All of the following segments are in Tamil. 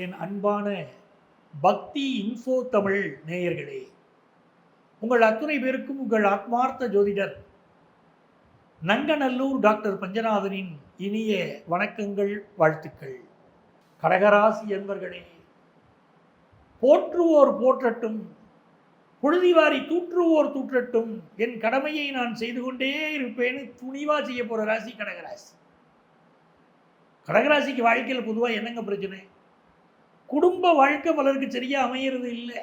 என் அன்பான பக்தி இன்ஃபோ தமிழ் நேயர்களே, உங்கள் அத்துணை பேருக்கும் உங்கள் ஆத்மார்த்த ஜோதிடர் நங்கநல்லூர் டாக்டர் பஞ்சநாதனின் இனிய வணக்கங்கள், வாழ்த்துக்கள். கடகராசி என்பர்களே, போற்றுவோர் போற்றட்டும், புழுதிவாரி தூற்றுவோர் தூற்றட்டும், என் கடமையை நான் செய்து கொண்டே இருப்பேன்னு துணிவா செய்ய போற ராசி கடகராசி. கடகராசிக்கு வாழ்க்கையில் பொதுவாக என்னங்க பிரச்சனை? குடும்ப வாழ்க்கை பலருக்கு சரியா அமையிறது இல்லை.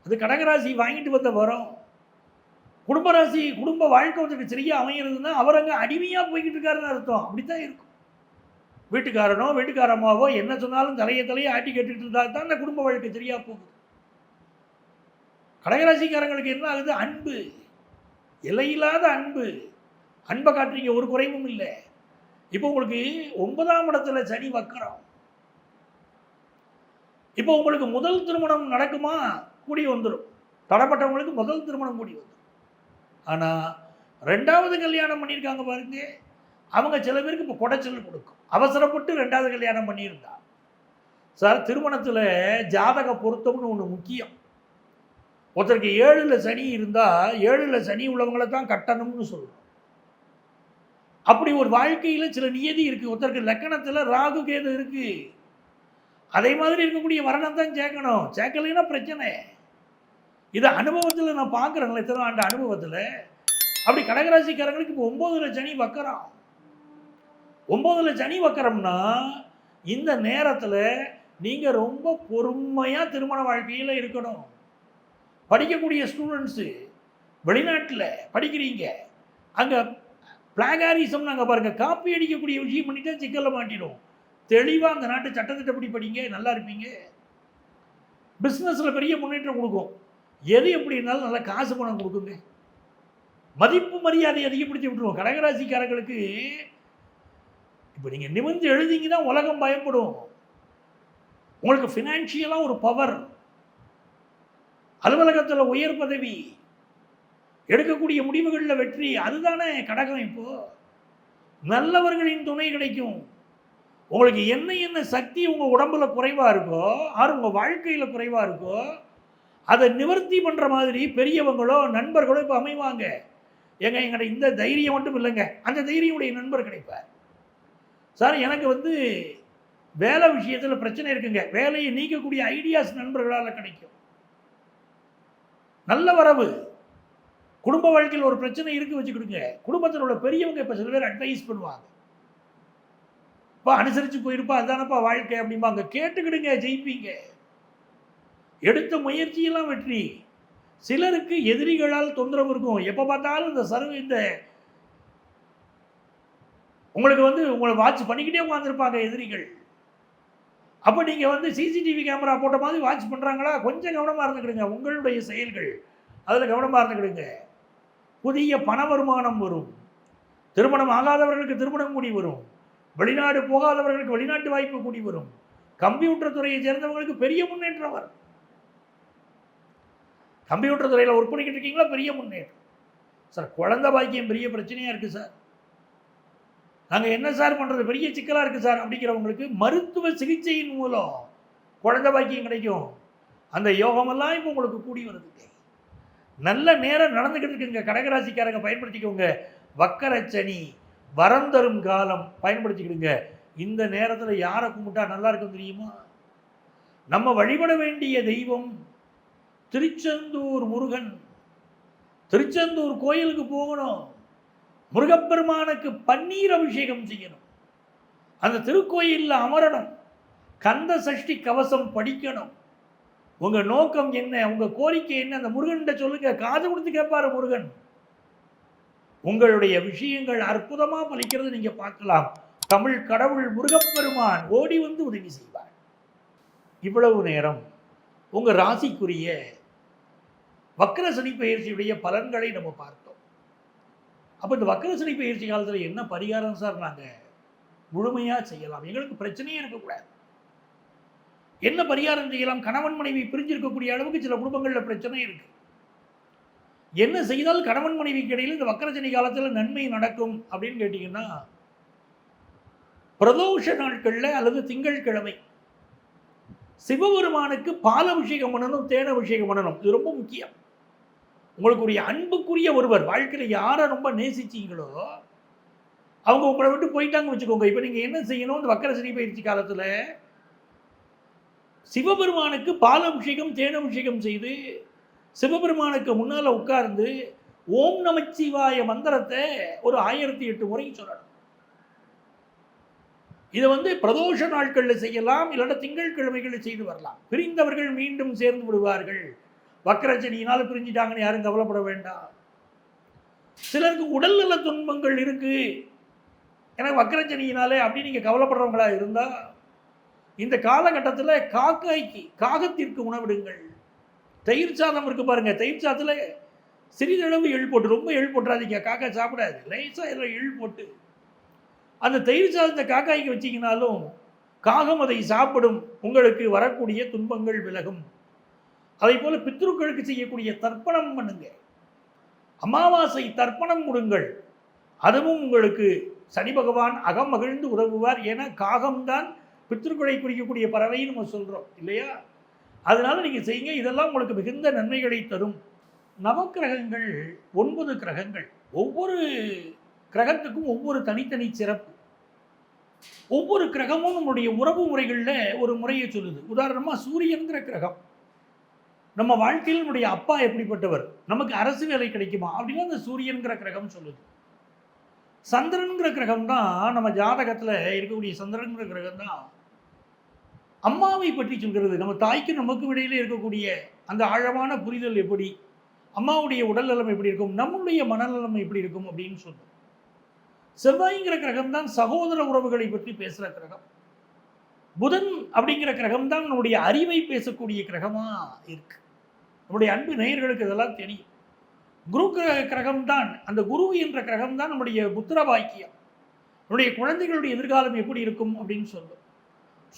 அது கடகராசி வாங்கிட்டு வந்த வரும். குடும்ப வாழ்க்கை ஒருத்தருக்கு சரியா அமையிறதுன்னா அவர் அங்கே அடிமையாக போய்கிட்டு இருக்காருன்னு அர்த்தம். அப்படித்தான் இருக்கும். வீட்டுக்காரனோ வீட்டுக்காரம்மாவோ என்ன சொன்னாலும் தலையை ஆட்டி கேட்டுட்டு இருந்தா தான் அந்த குடும்ப வாழ்க்கை சரியா போகுது. கடகராசிக்காரங்களுக்கு என்ன ஆகுது? அன்பு, எல்லையில்லாத அன்பு. அன்பை காட்டுறீங்க, ஒரு குறைவும் இல்லை. இப்போ உங்களுக்கு 9ஆம் இடத்துல சனி வக்கரம். இப்போ உங்களுக்கு முதல் திருமணம் நடக்குமா? கூடி வந்துடும். தடப்பட்டவங்களுக்கு முதல் திருமணம் கூடி வந்துடும். ஆனால் 2வது கல்யாணம் பண்ணியிருக்காங்க பாருங்க, அவங்க சில பேருக்கு இப்போ குடைச்சல் கொடுக்கும். அவசரப்பட்டு 2வது கல்யாணம் பண்ணியிருந்தா சார், திருமணத்தில் ஜாதக பொருத்தம்னு ஒன்று முக்கியம். ஒருத்தருக்கு 7ல் சனி இருந்தால் 7ல் சனி உள்ளவங்களை தான் கட்டணும்னு சொல்லணும். அப்படி ஒரு வாழ்க்கையில் சில நியதி இருக்குது. ஒருத்தருக்கு லக்கணத்தில் ராகு கேது இருக்குது. அதே மாதிரி இருக்கக்கூடிய வரணம் தான் சேர்க்கணும். சேர்க்கலைன்னா பிரச்சனை. இதை அனுபவத்தில் நான் பார்க்குறேங்களே, எத்தனை ஆண்டு அனுபவத்தில். அப்படி கடகராசிக்காரங்களுக்கு இப்போ 9ல் சனி வக்கரம். 9ல் சனி வக்கரம்னா இந்த நேரத்தில் நீங்கள் ரொம்ப பொறுமையாக திருமண வாழ்க்கையில் இருக்கணும். படிக்கக்கூடிய ஸ்டூடெண்ட்ஸு வெளிநாட்டில் படிக்கிறீங்க, அங்கே பிளாகாரிசம் நாங்கள் பாருங்கள், காப்பி அடிக்கக்கூடிய விஷயம் பண்ணிட்டா சிக்கலில் மாட்டிடும். தெளிவாக அந்த நாட்டு சட்டத்திட்டப்படி படிங்க, நல்லா இருப்பீங்க. பிஸ்னஸில் பெரிய முன்னேற்றம் கொடுக்கும். எது எப்படி இருந்தாலும் நல்லா காசு பணம் கொடுக்குங்க. மதிப்பு மரியாதை அதிகப்படுத்தி விட்டுருவோம். கடகராசிக்காரர்களுக்கு இப்போ நீங்கள் நிமிர்ந்து எழுதிங்கன்னா உலகம் பயப்படும். உங்களுக்கு ஃபினான்ஷியலாக ஒரு பவர், அலுவலகத்தில் உயர் பதவி, எடுக்கக்கூடிய முடிவுகளில் வெற்றி, அதுதானே கடகம். இப்போது நல்லவர்களின் துணை கிடைக்கும். உங்களுக்கு என்ன சக்தி உங்கள் உடம்புல குறைவாக இருக்கோ, ஆறு உங்கள் வாழ்க்கையில் குறைவாக இருக்கோ, அதை நிவர்த்தி பண்ணுற மாதிரி பெரியவங்களோ நண்பர்களோ இப்போ அமைவாங்க. எங்கிட்ட இந்த தைரியம் மட்டும் இல்லைங்க, அந்த தைரியமுடைய நண்பர் கிடைப்பார். சார், எனக்கு வேலை விஷயத்தில் பிரச்சனை இருக்குங்க, வேலையை நீக்கக்கூடிய ஐடியாஸ் நண்பர்களால் கிடைக்கும். நல்ல வரவு. குடும்ப வாழ்க்கையில் ஒரு பிரச்சனை இருக்கு வச்சுக்கிடுங்க, குடும்பத்தில் உள்ள பெரியவங்க இப்போ சில பேர் அட்வைஸ் பண்ணுவாங்க. இப்போ அனுசரித்து போயிருப்பா, அதுதானப்பா வாழ்க்கை அப்படிம்பாங்க. கேட்டுக்கிடுங்க, ஜெயிப்பீங்க. எடுத்த முயற்சியெல்லாம் வெற்றி. சிலருக்கு எதிரிகளால் தொந்தரவு இருக்கும். எப்போ பார்த்தாலும் இந்த உங்களுக்கு உங்களை வாட்ச் பண்ணிக்கிட்டே உட்காந்துருப்பாங்க எதிரிகள். அப்போ நீங்கள் சிசிடிவி கேமரா போட்ட மாதிரி வாட்ச் பண்ணுறாங்களா? கொஞ்சம் கவனமாக இருந்துக்கிடுங்க. உங்களுடைய செயல்கள் அதில் கவனமாக இருந்துக்கிடுங்க. புதிய பண வருமானம் வரும். திருமணம் ஆகாதவர்களுக்கு திருமணம் கூடி வரும். வெளிநாடு போகாதவர்களுக்கு வெளிநாட்டு வாய்ப்பு கூடி வரும். கம்ப்யூட்டர் துறையை சேர்ந்தவங்களுக்கு பெரிய முன்னேற்றம் வரும். கம்ப்யூட்டர் துறையில் ஒர்க் பண்ணிக்கிட்டு இருக்கீங்களா? பெரிய முன்னேற்றம். சார், குழந்தை பாக்கியம் பெரிய பிரச்சனையாக இருக்குது சார், நாங்கள் என்ன சார் பண்ணுறது, பெரிய சிக்கலாக இருக்குது சார் அப்படிங்கிறவங்களுக்கு மருத்துவ சிகிச்சையின் மூலம் குழந்தை பாக்கியம் கிடைக்கும். அந்த யோகமெல்லாம் இப்போ உங்களுக்கு கூடி வருது. நல்ல நேரம் நடந்துக்கிட்டு இருக்குங்க. கடகராசிக்காரங்க பயன்படுத்திக்கோங்க. வக்கரச்சனி வரம் தரும் காலம், பயன்படுத்திக்கிடுங்க. இந்த நேரத்தில் யாரை கும்பிட்டா நல்லா இருக்கும் தெரியுமா? நம்ம வழிபட வேண்டிய தெய்வம் திருச்செந்தூர் முருகன். திருச்செந்தூர் கோயிலுக்கு போகணும். முருகப்பெருமானுக்கு பன்னீர் அபிஷேகம் செய்யணும். அந்த திருக்கோயிலில் அமரணும். கந்த சஷ்டி கவசம் படிக்கணும். உங்கள் நோக்கம் என்ன, உங்கள் கோரிக்கை என்ன, அந்த முருகன்கிட்ட சொல்லுங்க. காது கொடுத்து கேட்பாரு முருகன். உங்களுடைய விஷயங்கள் அற்புதமாக பலிக்கிறது நீங்கள் பார்க்கலாம். தமிழ் கடவுள் முருகப்பெருமான் ஓடி வந்து உதவி செய்வார். இவ்வளவு நேரம் உங்கள் ராசிக்குரிய வக்ர சனி பயிற்சியுடைய பலன்களை நம்ம பார்த்தோம். அப்போ இந்த வக்ர சனி பயிற்சி காலத்தில் என்ன பரிகாரம் சார் நாங்கள் முழுமையாக செய்யலாம், எங்களுக்கு பிரச்சனையே இருக்கக்கூடாது, என்ன பரிகாரம் செய்யலாம்? கணவன் மனைவி பிரிஞ்சிருக்கக்கூடிய அளவுக்கு சில குடும்பங்களில் பிரச்சனை இருக்குது. என்ன செய்தால் கணவன் மனைவிக்கு இடையில் இந்த வக்கரசனி காலத்தில் நன்மை நடக்கும் அப்படின்னு கேட்டிங்கன்னா, பிரதோஷ நாட்களில் அல்லது திங்கட்கிழமை சிவபெருமானுக்கு பால் அபிஷேகம் பண்ணணும், தேன் அபிஷேகம் பண்ணணும். இது ரொம்ப முக்கியம். உங்களுக்கு ஒரு அன்புக்குரிய ஒருவர் வாழ்க்கையில் யாரை ரொம்ப நேசிச்சீங்களோ அவங்க உங்களை விட்டு போயிட்டாங்க வச்சுக்கோங்க. இப்போ நீங்கள் என்ன செய்யணும்? இந்த வக்கர சனி பயிற்சி காலத்தில் சிவபெருமானுக்கு பால் அபிஷேகம் தேன் அபிஷேகம் செய்து சிவபெருமானுக்கு முன்னால் உட்கார்ந்து ஓம் நமச்சிவாய மந்திரத்தை ஒரு 1008 முறை சொல்லணும். இதை பிரதோஷ நாட்களில் செய்யலாம், இல்லைன்னா திங்கட்கிழமைகளில் செய்து வரலாம். பிரிந்தவர்கள் மீண்டும் சேர்ந்து விடுவார்கள். வக்கரச்சனியினால் பிரிஞ்சிட்டாங்கன்னு யாரும் கவலைப்பட வேண்டாம். சிலருக்கு உடல் நல துன்பங்கள் இருக்கு, எனக்கு வக்கரச்சனியினாலே அப்படி நீங்கள் கவலைப்படுறவங்களா இருந்தால் இந்த காலகட்டத்தில் காகத்திற்கு உணவிடுங்கள். தயிர் சாதம் இருக்கு பாருங்க, தயிர் சாதத்தில் சிறிதளவு எள் போட்டு, ரொம்ப எள் போட்டுறாதீங்க, காக்கா சாப்பிடாது. லைஸாக இதில் எள் போட்டு அந்த தயிர் சாதத்தை காக்காய்க்கு வச்சிங்கனாலும் காகம் அதை சாப்பிடும். உங்களுக்கு வரக்கூடிய துன்பங்கள் விலகும். அதே போல பித்ருக்களுக்கு செய்யக்கூடிய தர்ப்பணம் பண்ணுங்க, அமாவாசை தர்ப்பணம் கொடுங்கள். அதுவும் உங்களுக்கு சனி பகவான் அகம் மகிழ்ந்து உதவுவார். ஏன்னா காகம்தான் பித்ருக்களை குறிக்கக்கூடிய பறவைன்னு நம்ம சொல்கிறோம் இல்லையா? அதனால நீங்கள் செய்யுங்க. இதெல்லாம் உங்களுக்கு மிகுந்த நன்மைகளை தரும். நவக்கிரகங்கள் 9 கிரகங்கள். ஒவ்வொரு கிரகத்துக்கும் ஒவ்வொரு தனித்தனி சிறப்பு. ஒவ்வொரு கிரகமும் நம்முடைய உறவு முறைகளில் ஒரு முறையை சொல்லுது. உதாரணமாக சூரியன்கிற கிரகம் நம்ம வாழ்க்கையில் நம்முடைய அப்பா எப்படிப்பட்டவர், நமக்கு அரசு வேலை கிடைக்குமா அப்படின்னா அந்த சூரியன்கிற கிரகம் சொல்லுது. சந்திரன்கிற கிரகம் தான் நம்ம ஜாதகத்தில் இருக்கக்கூடிய சந்திரன்கிற கிரகம் தான் அம்மாவை பற்றி சொல்கிறது. நம்ம தாய்க்கு நமக்கு இடையிலே இருக்கக்கூடிய அந்த ஆழமான புரிதல் எப்படி, அம்மாவுடைய உடல் நலம் எப்படி இருக்கும், நம்முடைய மனநலம் எப்படி இருக்கும் அப்படின்னு சொல்லுவோம். செவ்வாய்ங்கிற கிரகம் தான் சகோதர உறவுகளை பற்றி பேசுகிற கிரகம். புதன் அப்படிங்கிற கிரகம் தான் நம்முடைய அறிவை பேசக்கூடிய கிரகமாக இருக்கு. நம்முடைய அன்பு நேயர்களுக்கு இதெல்லாம் தெரியும். குரு கிரகம் தான், அந்த குரு என்ற கிரகம் தான் நம்முடைய புத்திர பாக்கியம், நம்முடைய குழந்தைகளுடைய எதிர்காலம் எப்படி இருக்கும் அப்படின்னு சொல்லும்.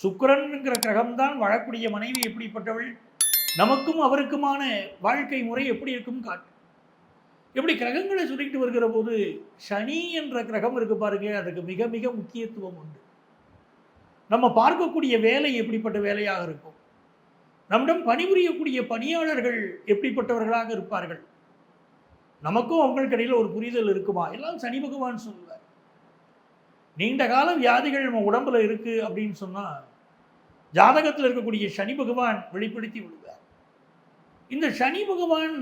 சுக்கிரன்கிற கிரகம் தான் வாழக்கூடிய மனைவி எப்படிப்பட்டவள், நமக்கும் அவருக்குமான வாழ்க்கை முறை எப்படி இருக்கும் காட்டு. இப்படி கிரகங்களை சொல்லிக்கிட்டு வருகிற போது சனி என்ற கிரகம் இருக்கு பாருங்க, அதுக்கு மிக மிக முக்கியத்துவம் உண்டு. நம்ம பார்க்கக்கூடிய வேலை எப்படிப்பட்ட வேலையாக இருக்கும், நம்மிடம் பணிபுரியக்கூடிய பணியாளர்கள் எப்படிப்பட்டவர்களாக இருப்பார்கள், நமக்கும் அவங்களுக்கு இடையில் ஒரு புரிதல் இருக்குமா, எல்லாம் சனி பகவான் சொல்லுவார். நீண்ட கால வியாதிகள் நம்ம உடம்புல இருக்கு அப்படின்னு சொன்னால் ஜாதகத்தில் இருக்கக்கூடிய சனி பகவான் வெளிப்படுத்தி விடுவார். இந்த சனி பகவான்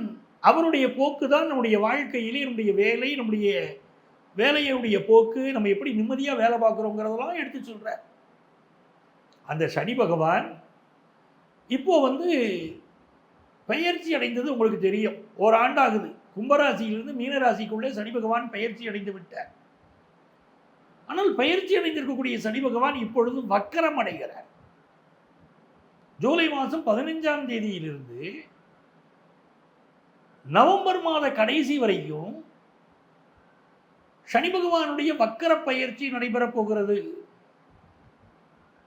அவருடைய போக்கு தான் நம்முடைய வாழ்க்கையிலே நம்முடைய வேலை, நம்முடைய வேலையுடைய போக்கு, நம்ம எப்படி நிம்மதியாக வேலை பார்க்குறோங்கிறதெல்லாம் எடுத்து சொல்கிறார். அந்த சனி பகவான் இப்போ பெயர்ச்சி அடைந்தது உங்களுக்கு தெரியும். ஓராண்டாகுது. கும்பராசியிலிருந்து மீனராசிக்குள்ளே சனி பகவான் பெயர்ச்சி அடைந்து விட்டார். ஆனால் பெயர்ச்சி அடைந்திருக்கக்கூடிய சனி பகவான் இப்பொழுது வக்கரம் அடைகிறார். ஜூலை மாதம் 15ஆம் தேதியிலிருந்து நவம்பர் மாத கடைசி வரைக்கும் சனி பகவானுடைய வக்கர பயிற்சி நடைபெறப் போகிறது.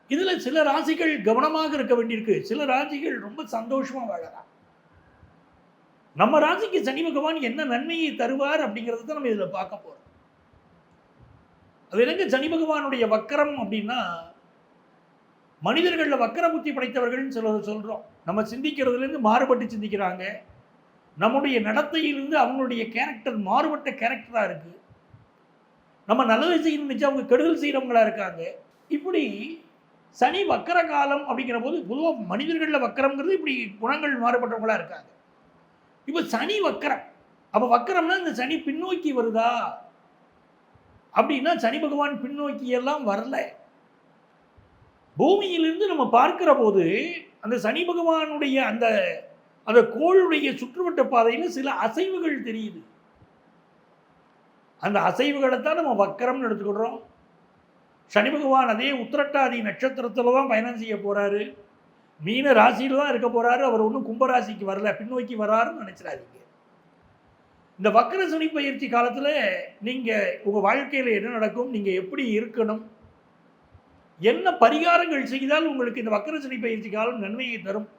இதுல சில ராசிகள் கவனமாக இருக்க வேண்டியிருக்கு. சில ராசிகள் ரொம்ப சந்தோஷமா வாழலாம். நம்ம ராசிக்கு சனி பகவான் என்ன நன்மையை தருவார் அப்படிங்கிறத தான் நம்ம இதுல பார்க்க போறோம். அது என்னங்க சனி பகவானுடைய வக்கரம் அப்படின்னா, மனிதர்களில் வக்கர புத்தி படைத்தவர்கள் சிலர் சொல்றோம். நம்ம சிந்திக்கிறதுலேருந்து மாறுபட்டு சிந்திக்கிறாங்க. நம்முடைய நடத்தையிலிருந்து அவங்களுடைய கேரக்டர் மாறுபட்ட கேரக்டராக இருக்குது. நம்ம நல்லது செய்யணும்னு நினச்சா அவங்க கெடுதல் செய்கிறவங்களா இருக்காங்க. இப்படி சனி வக்கர காலம் அப்படிங்கிற போது பொதுவாக மனிதர்களில் வக்கரம்ங்கிறது இப்படி குணங்கள் மாறுபட்டவங்களா இருக்காங்க. இப்போ சனி வக்கரம். அப்போ வக்கரம்னா இந்த சனி பின்னோக்கி வருதா அப்படின்னா சனி பகவான் பின்னோக்கி எல்லாம் வரல. பூமியிலிருந்து நம்ம பார்க்கிற போது அந்த சனி பகவானுடைய அந்த அந்த கோளுடைய சுற்றுவட்ட பாதையில் சில அசைவுகள் தெரியுது. அந்த அசைவுகளைத்தான் நம்ம வக்கரம்னு எடுத்துக்கிறோம். சனி பகவான் அதே உத்திரட்டாதி நட்சத்திரத்தில் தான் பயணம் செய்ய போகிறாரு. மீன ராசியில் தான் இருக்க போகிறாரு. அவர் ஒன்றும் கும்பராசிக்கு வரல, பின்னோக்கி வராருன்னு நினச்சிடாதீங்க. இந்த வக்கர சனி பயிற்சி காலத்தில் நீங்கள் உங்கள் வாழ்க்கையில் என்ன நடக்கும், நீங்கள் எப்படி இருக்கணும், என்ன பரிகாரங்கள் செய்தால் உங்களுக்கு இந்த வக்கர சனி பயிற்சி காலம் நன்மையை தரும்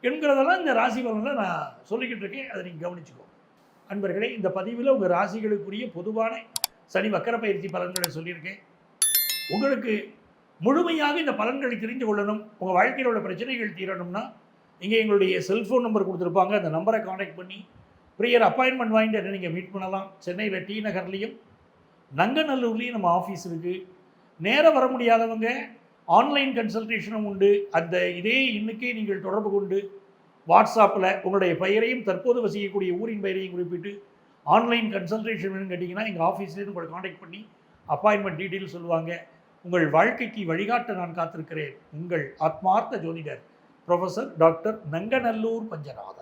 என்கிறதெல்லாம் இந்த ராசி பலனில் நான் சொல்லிக்கிட்டு இருக்கேன். அதை நீங்கள் கவனிச்சுக்கோங்க. அன்பர்களே, இந்த பதிவில் உங்கள் ராசிகளுக்குரிய பொதுவான சனி வக்கர பயிற்சி பலன்களை சொல்லியிருக்கேன். உங்களுக்கு முழுமையாக இந்த பலன்களை தெரிந்து கொள்ளணும், உங்கள் வாழ்க்கையில் உள்ள பிரச்சனைகள் தீரணும்னா இங்கே எங்களுடைய செல்ஃபோன் நம்பர் கொடுத்துருப்பாங்க, அந்த நம்பரை காண்டாக்ட் பண்ணி ப்ரியர் அப்பாயின்மெண்ட் வாங்கிட்டு என்ன நீங்கள் மீட் பண்ணலாம். சென்னையில் டி நகர்லேயும் நங்கநல்லூர்லேயும் நம்ம ஆஃபீஸ் இருக்குது. நேராக வர முடியாதவங்க ஆன்லைன் கன்சல்டேஷனும் உண்டு. அந்த இதே எண்ணுக்கே நீங்கள் தொடர்பு கொண்டு வாட்ஸ்அப்பில் உங்களுடைய பெயரையும் தற்போது வசிக்கக்கூடிய ஊரின் பெயரையும் குறிப்பிட்டு ஆன்லைன் கன்சல்டேஷன் வேணும்னு கேட்டிங்கன்னா எங்கள் ஆஃபீஸ்லேருந்து உங்களை காண்டாக்ட் பண்ணி அப்பாயின்மெண்ட் டீட்டெயில் சொல்லுவாங்க. உங்கள் வாழ்க்கைக்கு வழிகாட்ட நான் காத்திருக்கிறேன். உங்கள் ஆத்மார்த்த ஜோதிடர் ப்ரொஃபஸர் டாக்டர் நங்கநல்லூர் பஞ்சநாதன்.